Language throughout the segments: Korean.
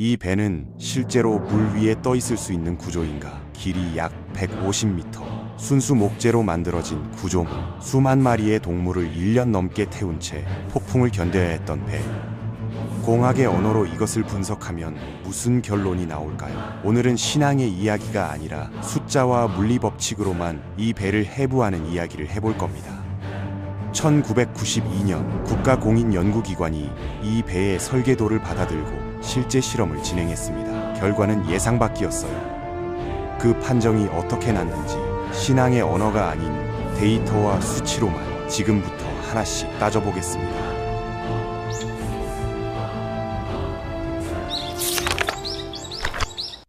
이 배는 실제로 물 위에 떠 있을 수 있는 구조인가? 길이 약 150m, 순수 목재로 만들어진 구조물, 수만 마리의 동물을 1년 넘게 태운 채 폭풍을 견뎌야 했던 배. 공학의 언어로 이것을 분석하면 무슨 결론이 나올까요? 오늘은 신앙의 이야기가 아니라 숫자와 물리 법칙으로만 이 배를 해부하는 이야기를 해볼 겁니다. 1992년 국가공인연구기관이 이 배의 설계도를 받아들고 실제 실험을 진행했습니다. 결과는 예상 밖이었어요. 그 판정이 어떻게 났는지 신앙의 언어가 아닌 데이터와 수치로만 지금부터 하나씩 따져보겠습니다.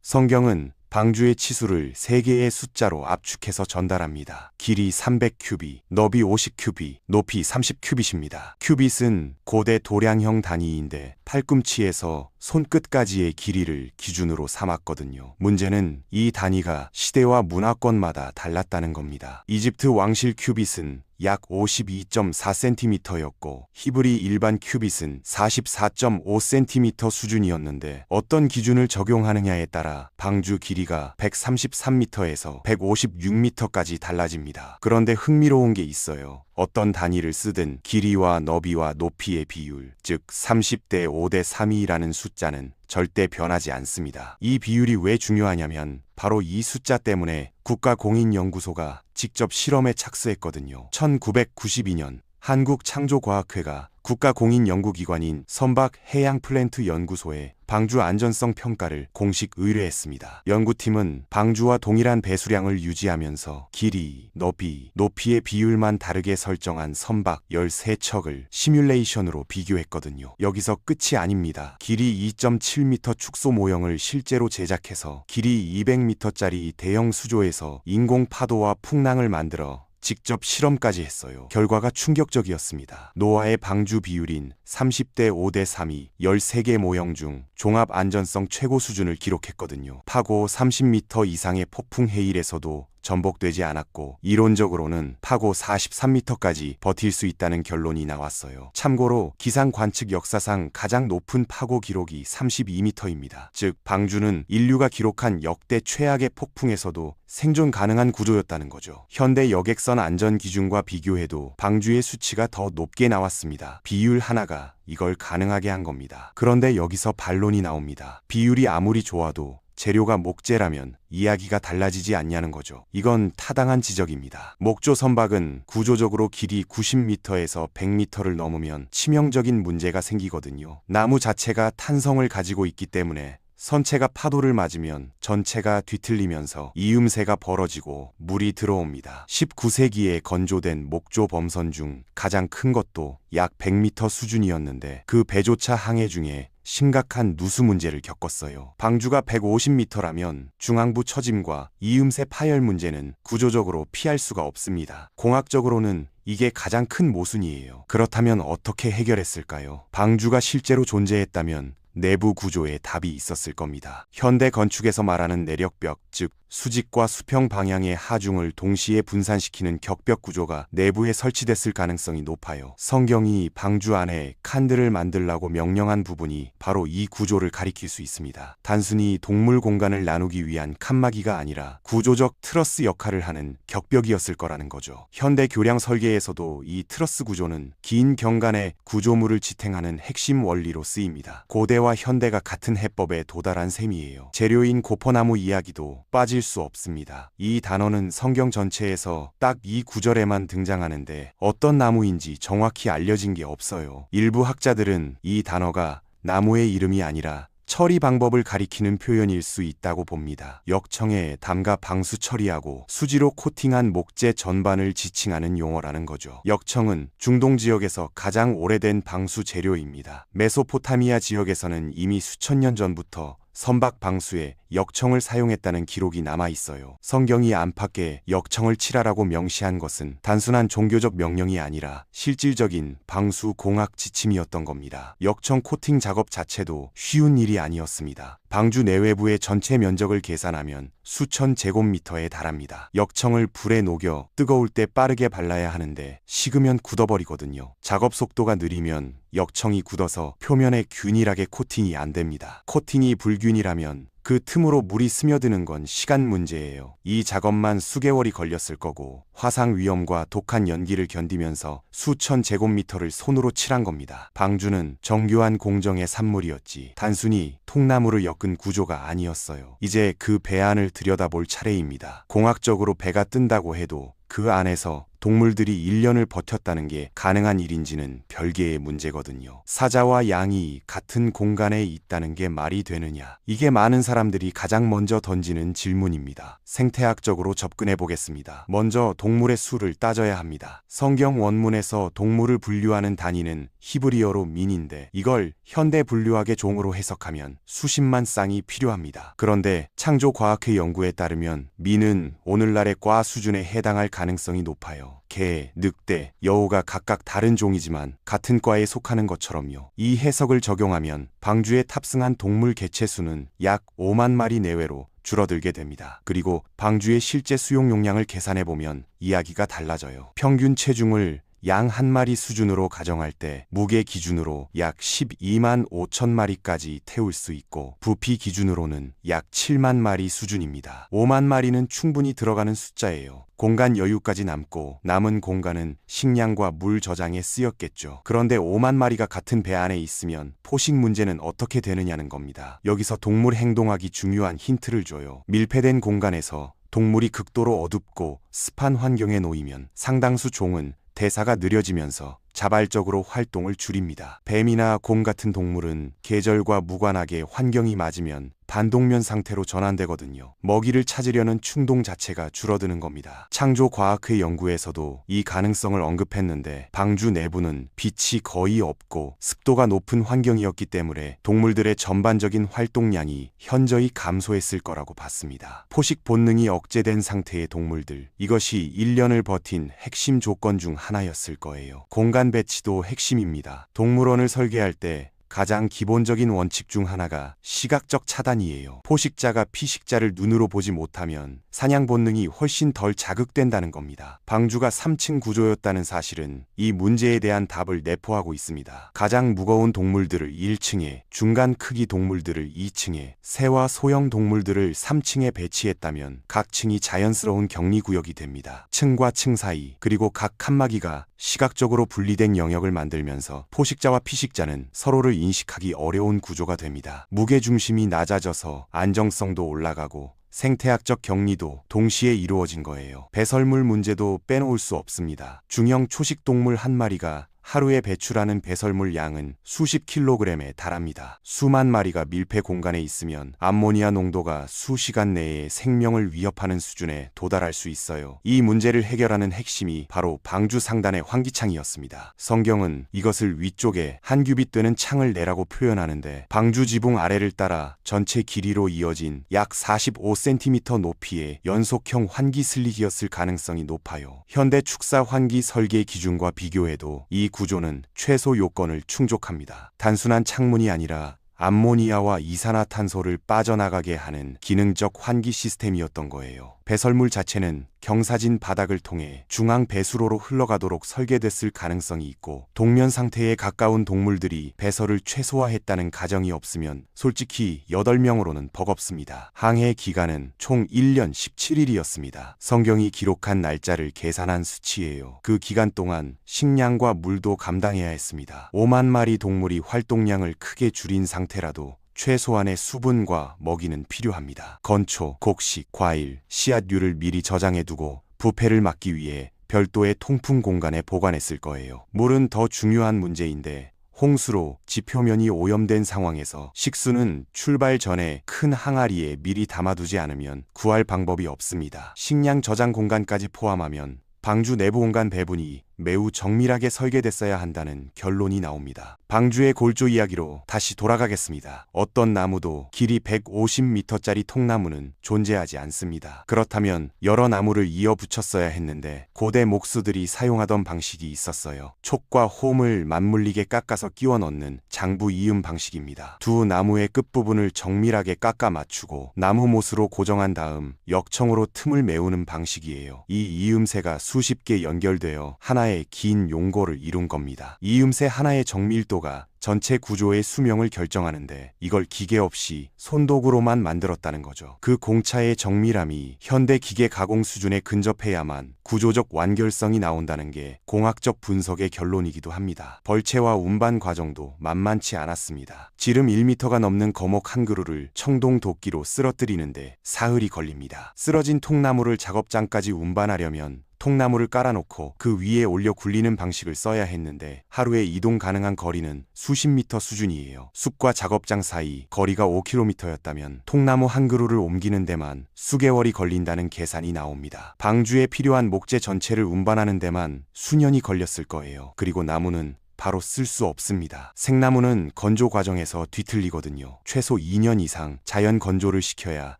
성경은 방주의 치수를 3개의 숫자로 압축해서 전달합니다. 길이 300큐빗, 너비 50큐빗, 높이 30큐빗입니다. 큐빗은 고대 도량형 단위인데 팔꿈치에서 손끝까지의 길이를 기준으로 삼았거든요. 문제는 이 단위가 시대와 문화권마다 달랐다는 겁니다. 이집트 왕실 큐빗은 약 52.4cm였고 히브리 일반 큐빗은 44.5cm 수준이었는데 어떤 기준을 적용하느냐에 따라 방주 길이가 133m에서 156m까지 달라집니다. 그런데 흥미로운 게 있어요. 어떤 단위를 쓰든 길이와 너비와 높이의 비율, 즉 30대 5대 3이라는 숫자는 절대 변하지 않습니다. 이 비율이 왜 중요하냐면 바로 이 숫자 때문에 국가공인연구소가 직접 실험에 착수했거든요. 1992년 한국창조과학회가 국가공인연구기관인 선박해양플랜트연구소에 방주 안전성 평가를 공식 의뢰했습니다. 연구팀은 방주와 동일한 배수량을 유지하면서 길이, 너비, 높이의 비율만 다르게 설정한 선박 13척을 시뮬레이션으로 비교했거든요. 여기서 끝이 아닙니다. 길이 2.7m 축소 모형을 실제로 제작해서 길이 200m짜리 대형 수조에서 인공 파도와 풍랑을 만들어 직접 실험까지 했어요. 결과가 충격적이었습니다. 노아의 방주 비율인 30대 5대 3이 13개 모형 중 종합 안전성 최고 수준을 기록했거든요. 파고 30m 이상의 폭풍 해일에서도 전복되지 않았고 이론적으로는 파고 43m까지 버틸 수 있다는 결론이 나왔어요. 참고로 기상 관측 역사상 가장 높은 파고 기록이 32m입니다. 즉 방주는 인류가 기록한 역대 최악의 폭풍에서도 생존 가능한 구조였다는 거죠. 현대 여객선 안전 기준과 비교해도 방주의 수치가 더 높게 나왔습니다. 비율 하나가 이걸 가능하게 한 겁니다. 그런데 여기서 반론이 나옵니다. 비율이 아무리 좋아도 재료가 목재라면 이야기가 달라지지 않냐는 거죠. 이건 타당한 지적입니다. 목조 선박은 구조적으로 길이 90m에서 100m를 넘으면 치명적인 문제가 생기거든요. 나무 자체가 탄성을 가지고 있기 때문에 선체가 파도를 맞으면 전체가 뒤틀리면서 이음새가 벌어지고 물이 들어옵니다. 19세기에 건조된 목조 범선 중 가장 큰 것도 약 100m 수준이었는데 그 배조차 항해 중에 심각한 누수 문제를 겪었어요. 방주가 150m라면 중앙부 처짐과 이음새 파열 문제는 구조적으로 피할 수가 없습니다. 공학적으로는 이게 가장 큰 모순이에요. 그렇다면 어떻게 해결했을까요? 방주가 실제로 존재했다면 내부 구조에 답이 있었을 겁니다. 현대 건축에서 말하는 내력벽, 즉 수직과 수평 방향의 하중을 동시에 분산시키는 격벽 구조가 내부에 설치됐을 가능성이 높아요. 성경이 방주 안에 칸들을 만들라고 명령한 부분이 바로 이 구조를 가리킬 수 있습니다. 단순히 동물 공간을 나누기 위한 칸막이가 아니라 구조적 트러스 역할을 하는 격벽이었을 거라는 거죠. 현대 교량 설계에서도 이 트러스 구조는 긴 경간의 구조물을 지탱하는 핵심 원리로 쓰입니다. 고대와 현대가 같은 해법에 도달한 셈이에요. 재료인 고퍼나무 이야기도 빠질 수 없습니다. 이 단어는 성경 전체에서 딱 이 구절에만 등장하는데 어떤 나무인지 정확히 알려진 게 없어요. 일부 학자들은 이 단어가 나무의 이름이 아니라 처리 방법을 가리키는 표현일 수 있다고 봅니다. 역청에 담가 방수 처리하고 수지로 코팅한 목재 전반을 지칭하는 용어라는 거죠. 역청은 중동 지역에서 가장 오래된 방수 재료입니다. 메소포타미아 지역에서는 이미 수천 년 전부터 선박 방수에 역청을 사용했다는 기록이 남아있어요. 성경이 안팎에 역청을 칠하라고 명시한 것은 단순한 종교적 명령이 아니라 실질적인 방수 공학 지침이었던 겁니다. 역청 코팅 작업 자체도 쉬운 일이 아니었습니다. 방주 내외부의 전체 면적을 계산하면 수천 제곱미터에 달합니다. 역청을 불에 녹여 뜨거울 때 빠르게 발라야 하는데 식으면 굳어버리거든요. 작업 속도가 느리면 역청이 굳어서 표면에 균일하게 코팅이 안 됩니다. 코팅이 불균일하면 그 틈으로 물이 스며드는 건 시간 문제예요. 이 작업만 수개월이 걸렸을 거고 화상 위험과 독한 연기를 견디면서 수천 제곱미터를 손으로 칠한 겁니다. 방주는 정교한 공정의 산물이었지 단순히 통나무를 엮은 구조가 아니었어요. 이제 그 배 안을 들여다볼 차례입니다. 공학적으로 배가 뜬다고 해도 그 안에서 동물들이 1년을 버텼다는 게 가능한 일인지는 별개의 문제거든요. 사자와 양이 같은 공간에 있다는 게 말이 되느냐? 이게 많은 사람들이 가장 먼저 던지는 질문입니다. 생태학적으로 접근해 보겠습니다. 먼저 동물의 수를 따져야 합니다. 성경 원문에서 동물을 분류하는 단위는 히브리어로 민인데 이걸 현대 분류학의 종으로 해석하면 수십만 쌍이 필요합니다. 그런데 창조과학회 연구에 따르면 민은 오늘날의 과 수준에 해당할 가능성이 높아요. 개, 늑대, 여우가 각각 다른 종이지만 같은 과에 속하는 것처럼요. 이 해석을 적용하면 방주에 탑승한 동물 개체 수는 약 5만 마리 내외로 줄어들게 됩니다. 그리고 방주의 실제 수용 용량을 계산해보면 이야기가 달라져요. 평균 체중을 양 한 마리 수준으로 가정할 때 무게 기준으로 약 12만 5천 마리까지 태울 수 있고 부피 기준으로는 약 7만 마리 수준입니다. 5만 마리는 충분히 들어가는 숫자예요. 공간 여유까지 남고 남은 공간은 식량과 물 저장에 쓰였겠죠. 그런데 5만 마리가 같은 배 안에 있으면 포식 문제는 어떻게 되느냐는 겁니다. 여기서 동물 행동학이 중요한 힌트를 줘요. 밀폐된 공간에서 동물이 극도로 어둡고 습한 환경에 놓이면 상당수 종은 대사가 느려지면서 자발적으로 활동을 줄입니다. 뱀이나 곰 같은 동물은 계절과 무관하게 환경이 맞으면 반동면 상태로 전환되거든요. 먹이를 찾으려는 충동 자체가 줄어드는 겁니다. 창조과학회 연구에서도 이 가능성을 언급했는데 방주 내부는 빛이 거의 없고 습도가 높은 환경이었기 때문에 동물들의 전반적인 활동량이 현저히 감소했을 거라고 봤습니다. 포식 본능이 억제된 상태의 동물들, 이것이 1년을 버틴 핵심 조건 중 하나였을 거예요. 공간 배치도 핵심입니다. 동물원을 설계할 때 가장 기본적인 원칙 중 하나가 시각적 차단이에요. 포식자가 피식자를 눈으로 보지 못하면 사냥 본능이 훨씬 덜 자극된다는 겁니다. 방주가 3층 구조였다는 사실은 이 문제에 대한 답을 내포하고 있습니다. 가장 무거운 동물들을 1층에, 중간 크기 동물들을 2층에, 새와 소형 동물들을 3층에 배치했다면 각 층이 자연스러운 격리구역이 됩니다. 층과 층 사이, 그리고 각 칸막이가 시각적으로 분리된 영역을 만들면서 포식자와 피식자는 서로를 인식하기 어려운 구조가 됩니다. 무게중심이 낮아져서 안정성도 올라가고 생태학적 격리도 동시에 이루어진 거예요. 배설물 문제도 빼놓을 수 없습니다. 중형 초식동물 한 마리가 하루에 배출하는 배설물 양은 수십 킬로그램에 달합니다. 수만 마리가 밀폐 공간에 있으면 암모니아 농도가 수시간 내에 생명을 위협하는 수준에 도달할 수 있어요. 이 문제를 해결하는 핵심이 바로 방주 상단의 환기창이었습니다. 성경은 이것을 위쪽에 한 규빗 되는 창을 내라고 표현하는데 방주 지붕 아래를 따라 전체 길이로 이어진 약 45cm 높이의 연속형 환기 슬릭이었을 가능성이 높아요. 현대 축사 환기 설계 기준과 비교해도 이 구조는 최소 요건을 충족합니다. 단순한 창문이 아니라 암모니아와 이산화탄소를 빠져나가게 하는 기능적 환기 시스템이었던 거예요. 배설물 자체는 경사진 바닥을 통해 중앙 배수로로 흘러가도록 설계됐을 가능성이 있고 동면 상태에 가까운 동물들이 배설을 최소화했다는 가정이 없으면 솔직히 8명으로는 버겁습니다. 항해 기간은 총 1년 17일이었습니다. 성경이 기록한 날짜를 계산한 수치예요. 그 기간 동안 식량과 물도 감당해야 했습니다. 5만 마리 동물이 활동량을 크게 줄인 상태라도 최소한의 수분과 먹이는 필요합니다. 건초, 곡식, 과일, 씨앗류를 미리 저장해두고 부패를 막기 위해 별도의 통풍 공간에 보관했을 거예요. 물은 더 중요한 문제인데 홍수로 지표면이 오염된 상황에서 식수는 출발 전에 큰 항아리에 미리 담아두지 않으면 구할 방법이 없습니다. 식량 저장 공간까지 포함하면 방주 내부 공간 배분이 매우 정밀하게 설계됐어야 한다는 결론이 나옵니다. 방주의 골조 이야기로 다시 돌아가겠습니다. 어떤 나무도 길이 150m짜리 통나무는 존재하지 않습니다. 그렇다면 여러 나무를 이어 붙였어야 했는데 고대 목수들이 사용하던 방식이 있었어요. 촉과 홈을 맞물리게 깎아서 끼워 넣는 장부 이음 방식입니다. 두 나무의 끝부분을 정밀하게 깎아 맞추고 나무 못으로 고정한 다음 역청으로 틈을 메우는 방식이에요. 이 이음새가 수십 개 연결되어 하나의 긴 용고를 이룬 겁니다. 이음새 하나의 정밀도가 전체 구조의 수명을 결정하는데 이걸 기계 없이 손도구로만 만들었다는 거죠. 그 공차의 정밀함이 현대 기계 가공 수준에 근접해야만 구조적 완결성이 나온다는 게 공학적 분석의 결론이기도 합니다. 벌채와 운반 과정도 만만치 않았습니다. 지름 1m가 넘는 거목 한 그루를 청동 도끼로 쓰러뜨리는데 사흘이 걸립니다. 쓰러진 통나무를 작업장까지 운반하려면 통나무를 깔아놓고 그 위에 올려 굴리는 방식을 써야 했는데 하루에 이동 가능한 거리는 수십 미터 수준이에요. 숲과 작업장 사이 거리가 5km였다면 통나무 한 그루를 옮기는 데만 수개월이 걸린다는 계산이 나옵니다. 방주에 필요한 목재 전체를 운반하는 데만 수년이 걸렸을 거예요. 그리고 나무는 바로 쓸 수 없습니다. 생나무는 건조 과정에서 뒤틀리거든요. 최소 2년 이상 자연 건조를 시켜야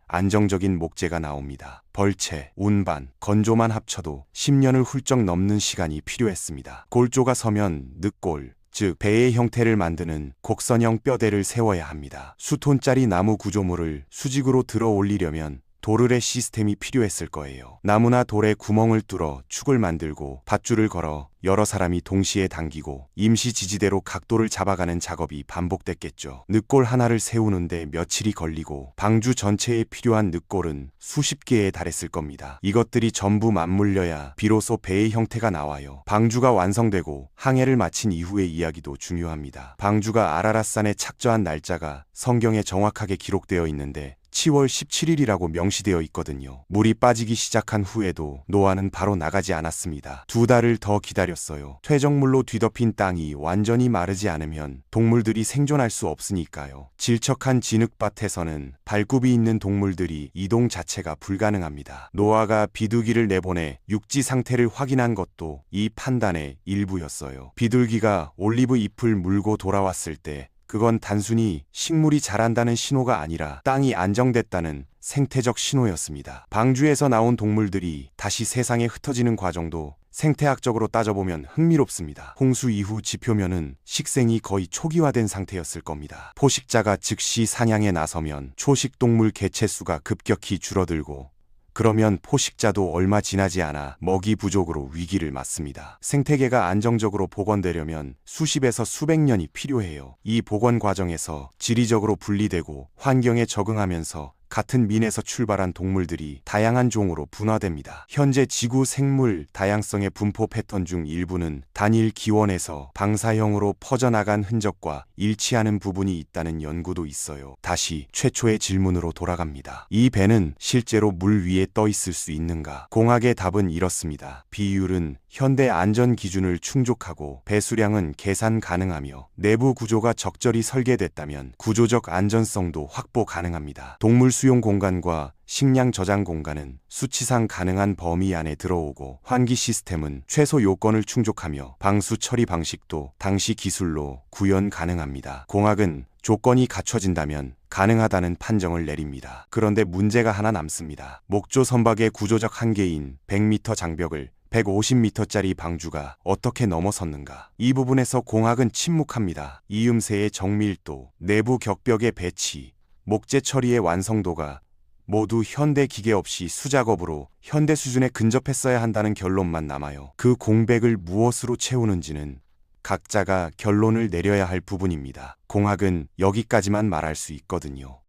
안정적인 목재가 나옵니다. 벌채, 운반, 건조만 합쳐도 10년을 훌쩍 넘는 시간이 필요했습니다. 골조가 서면 늑골, 즉 배의 형태를 만드는 곡선형 뼈대를 세워야 합니다. 수톤짜리 나무 구조물을 수직으로 들어 올리려면 도르래 시스템이 필요했을 거예요. 나무나 돌에 구멍을 뚫어 축을 만들고 밧줄을 걸어 여러 사람이 동시에 당기고 임시 지지대로 각도를 잡아가는 작업이 반복됐겠죠. 늑골 하나를 세우는데 며칠이 걸리고 방주 전체에 필요한 늑골은 수십 개에 달했을 겁니다. 이것들이 전부 맞물려야 비로소 배의 형태가 나와요. 방주가 완성되고 항해를 마친 이후의 이야기도 중요합니다. 방주가 아라랏산에 착저한 날짜가 성경에 정확하게 기록되어 있는데 10월 17일이라고 명시되어 있거든요. 물이 빠지기 시작한 후에도 노아는 바로 나가지 않았습니다. 2달을 더 기다렸어요. 퇴적물로 뒤덮인 땅이 완전히 마르지 않으면 동물들이 생존할 수 없으니까요. 질척한 진흙밭에서는 발굽이 있는 동물들이 이동 자체가 불가능합니다. 노아가 비둘기를 내보내 육지 상태를 확인한 것도 이 판단의 일부였어요. 비둘기가 올리브 잎을 물고 돌아왔을 때 그건 단순히 식물이 자란다는 신호가 아니라 땅이 안정됐다는 생태적 신호였습니다. 방주에서 나온 동물들이 다시 세상에 흩어지는 과정도 생태학적으로 따져보면 흥미롭습니다. 홍수 이후 지표면은 식생이 거의 초기화된 상태였을 겁니다. 포식자가 즉시 사냥에 나서면 초식동물 개체수가 급격히 줄어들고 그러면 포식자도 얼마 지나지 않아 먹이 부족으로 위기를 맞습니다. 생태계가 안정적으로 복원되려면 수십에서 수백 년이 필요해요. 이 복원 과정에서 지리적으로 분리되고 환경에 적응하면서 같은 민에서 출발한 동물들이 다양한 종으로 분화됩니다. 현재 지구 생물 다양성의 분포 패턴 중 일부는 단일 기원에서 방사형으로 퍼져나간 흔적과 일치하는 부분이 있다는 연구도 있어요. 다시 최초의 질문으로 돌아갑니다. 이 배는 실제로 물 위에 떠 있을 수 있는가? 공학의 답은 이렇습니다. 비율은 현대 안전 기준을 충족하고 배수량은 계산 가능하며 내부 구조가 적절히 설계됐다면 구조적 안전성도 확보 가능합니다. 동물 수용 공간과 식량 저장 공간은 수치상 가능한 범위 안에 들어오고 환기 시스템은 최소 요건을 충족하며 방수 처리 방식도 당시 기술로 구현 가능합니다. 공학은 조건이 갖춰진다면 가능하다는 판정을 내립니다. 그런데 문제가 하나 남습니다. 목조 선박의 구조적 한계인 100m 장벽을 150m짜리 방주가 어떻게 넘어섰는가? 이 부분에서 공학은 침묵합니다. 이음새의 정밀도, 내부 격벽의 배치, 목재 처리의 완성도가 모두 현대 기계 없이 수작업으로 현대 수준에 근접했어야 한다는 결론만 남아요. 그 공백을 무엇으로 채우는지는 각자가 결론을 내려야 할 부분입니다. 공학은 여기까지만 말할 수 있거든요.